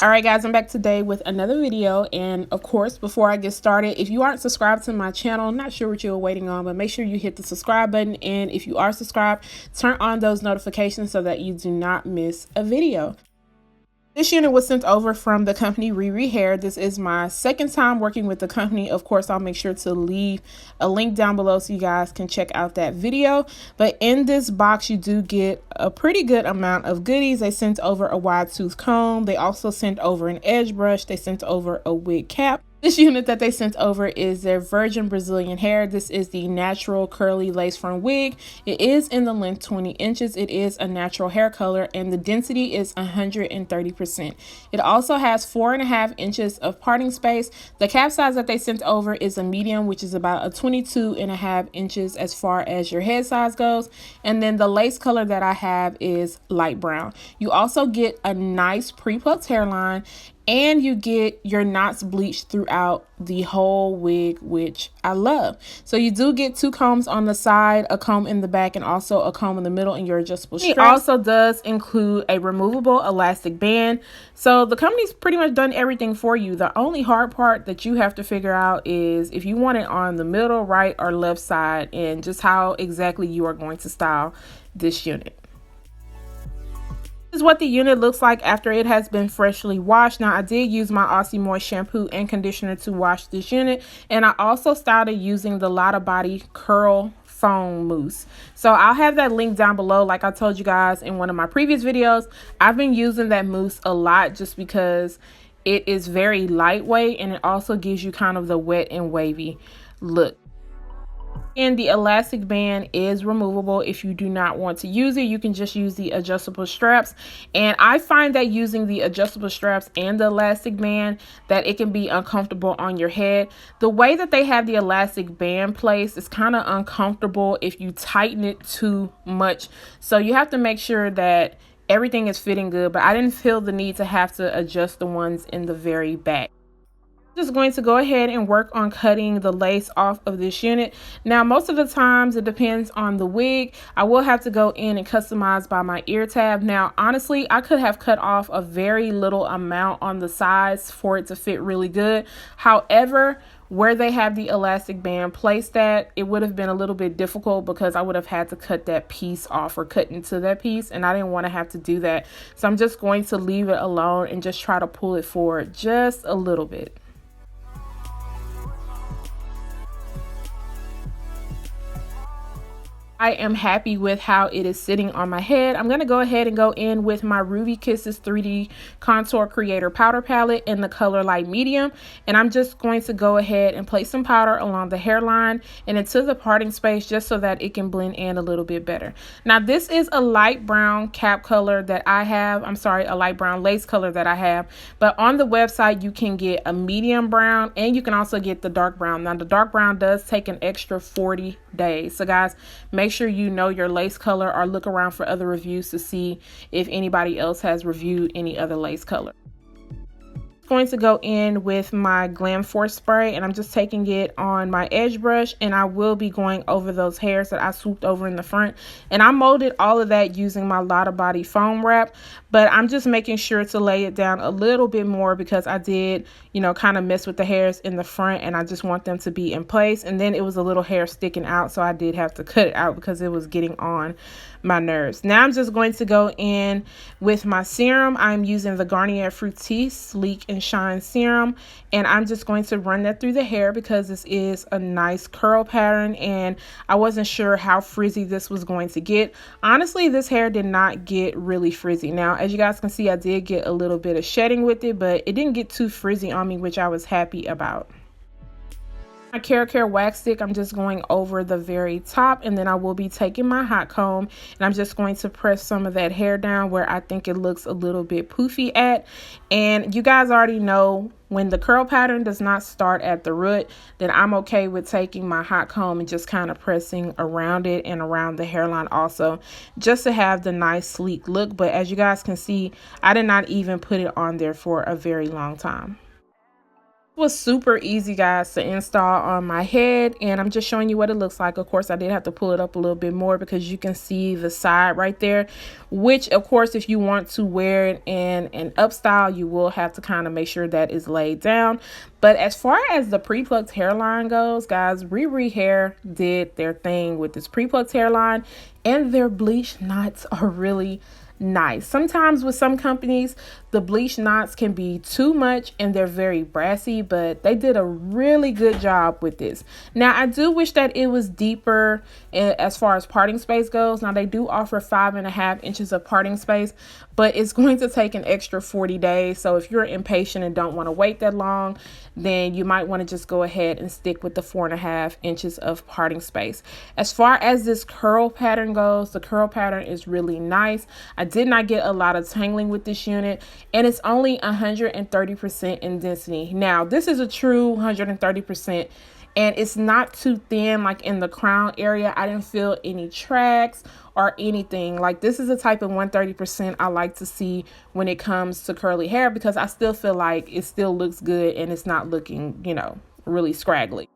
Alright guys, I'm back today with another video, and of course before I get started, if you aren't subscribed to my channel, I'm not sure what you're waiting on, but make sure you hit the subscribe button, and if you are subscribed, turn on those notifications so that you do not miss a video. This unit was sent over from the company RiriHair. This is my second time working with the company. Of course, I'll make sure to leave a link down below so you guys can check out that video. But in this box, you do get a pretty good amount of goodies. They sent over a wide tooth comb. They also sent over an edge brush. They sent over a wig cap. This unit that they sent over is their virgin Brazilian hair. This is the natural curly lace front wig. It is in the length 20 inches. It is a natural hair color, and the density is 130%. It also has 4.5 inches of parting space. The cap size that they sent over is a medium, which is about a 22.5 inches as far as your head size goes. And then the lace color that I have is light brown. You also get a nice pre-plucked hairline, and you get your knots bleached throughout the whole wig, which I love. So you do get 2 combs on the side, a comb in the back, and also a comb in the middle in your adjustable straps. It also does include a removable elastic band. So the company's pretty much done everything for you. The only hard part that you have to figure out is if you want it on the middle, right, or left side, and just how exactly you are going to style this unit. This is what the unit looks like after it has been freshly washed. Now, I did use my Aussie Moist shampoo and conditioner to wash this unit, and I also started using the Lotta Body curl foam mousse. So I'll have that link down below. Like I told you guys in one of my previous videos, I've been using that mousse a lot just because it is very lightweight, and it also gives you kind of the wet and wavy look. And the elastic band is removable. If you do not want to use it, you can just use the adjustable straps. And I find that using the adjustable straps and the elastic band, that it can be uncomfortable on your head. The way that they have the elastic band placed is kind of uncomfortable if you tighten it too much. So you have to make sure that everything is fitting good, but I didn't feel the need to have to adjust the ones in the very back. Just going to go ahead and work on cutting the lace off of this unit. Now, most of the times it depends on the wig. I will have to go in and customize by my ear tab. Now, honestly, I could have cut off a very little amount on the sides for it to fit really good. However, where they have the elastic band placed at, it would have been a little bit difficult because I would have had to cut that piece off or cut into that piece, and I didn't want to have to do that. So I'm just going to leave it alone and just try to pull it forward just a little bit. I am happy with how it is sitting on my head. I'm going to go ahead and go in with my Ruby Kisses 3D Contour Creator Powder Palette in the color light medium. And I'm just going to go ahead and place some powder along the hairline and into the parting space just so that it can blend in a little bit better. Now, this is a light brown cap color that I have. I'm sorry, a light brown lace color that I have. But on the website, you can get a medium brown and you can also get the dark brown. Now, the dark brown does take an extra 40 days. So guys, make sure you know your lace color or look around for other reviews to see if anybody else has reviewed any other lace color. Going to go in with my Glam Force spray, and I'm just taking it on my edge brush, and I will be going over those hairs that I swooped over in the front. And I molded all of that using my Lotta Body foam wrap, but I'm just making sure to lay it down a little bit more because I did, you know, kind of mess with the hairs in the front, and I just want them to be in place. And then it was a little hair sticking out, so I did have to cut it out because it was getting on my nerves. Now I'm just going to go in with my serum. I'm using the Garnier Fructis Sleek and Shine Serum, and I'm just going to run that through the hair because this is a nice curl pattern, and I wasn't sure how frizzy this was going to get. Honestly, this hair did not get really frizzy. Now, as you guys can see, I did get a little bit of shedding with it, but it didn't get too frizzy on me, which I was happy about. My RiriHair wax stick, I'm just going over the very top, and then I will be taking my hot comb and I'm just going to press some of that hair down where I think it looks a little bit poofy at. And you guys already know when the curl pattern does not start at the root, then I'm okay with taking my hot comb and just kind of pressing around it and around the hairline also, just to have the nice sleek look. But as you guys can see, I did not even put it on there for a very long time. Was super easy, guys, to install on my head, and I'm just showing you what it looks like. Of course, I did have to pull it up a little bit more because you can see the side right there, which of course, if you want to wear it in an up style, you will have to kind of make sure that is laid down. But as far as the pre-plucked hairline goes, guys, RiriHair did their thing with this pre-plucked hairline, and their bleach knots are really nice. Sometimes with some companies, the bleach knots can be too much and they're very brassy, but they did a really good job with this. Now, I do wish that it was deeper as far as parting space goes. Now, they do offer 5.5 inches of parting space, but it's going to take an extra 40 days. So if you're impatient and don't want to wait that long, then you might want to just go ahead and stick with the 4.5 inches of parting space. As far as this curl pattern goes, the curl pattern is really nice. I did not get a lot of tangling with this unit, and it's only 130% in density. Now, this is a true 130%, and it's not too thin. Like in the crown area, I didn't feel any tracks or anything. Like, this is the type of 130% I like to see when it comes to curly hair, because I still feel like it still looks good and it's not looking, you know, really scraggly.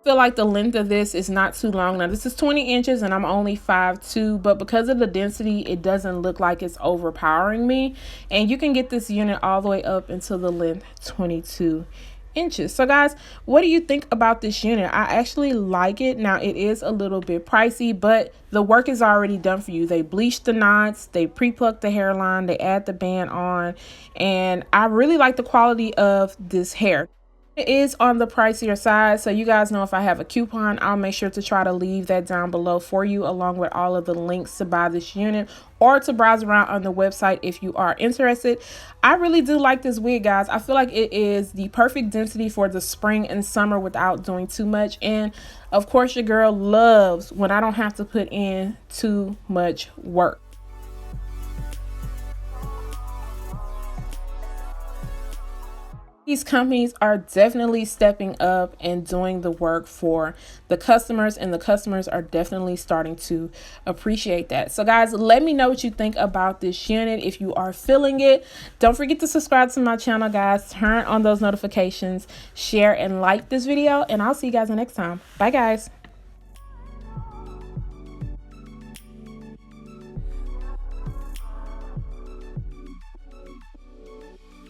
Feel like the length of this is not too long. Now, this is 20 inches and I'm only 5'2", but because of the density, it doesn't look like it's overpowering me. And you can get this unit all the way up until the length 22 inches. So guys, what do you think about this unit? I actually like it. Now, it is a little bit pricey, but the work is already done for you. They bleached the knots, they pre-plucked the hairline, they add the band on, and I really like the quality of this hair. It is on the pricier side, so you guys know if I have a coupon, I'll make sure to try to leave that down below for you, along with all of the links to buy this unit or to browse around on the website if you are interested. I really do like this wig, guys. I feel like it is the perfect density for the spring and summer without doing too much. And of course, your girl loves when I don't have to put in too much work. These companies are definitely stepping up and doing the work for the customers, and the customers are definitely starting to appreciate that. So guys, let me know what you think about this unit. If you are feeling it, don't forget to subscribe to my channel, guys. Turn on those notifications, share and like this video, and I'll see you guys next time. Bye, guys.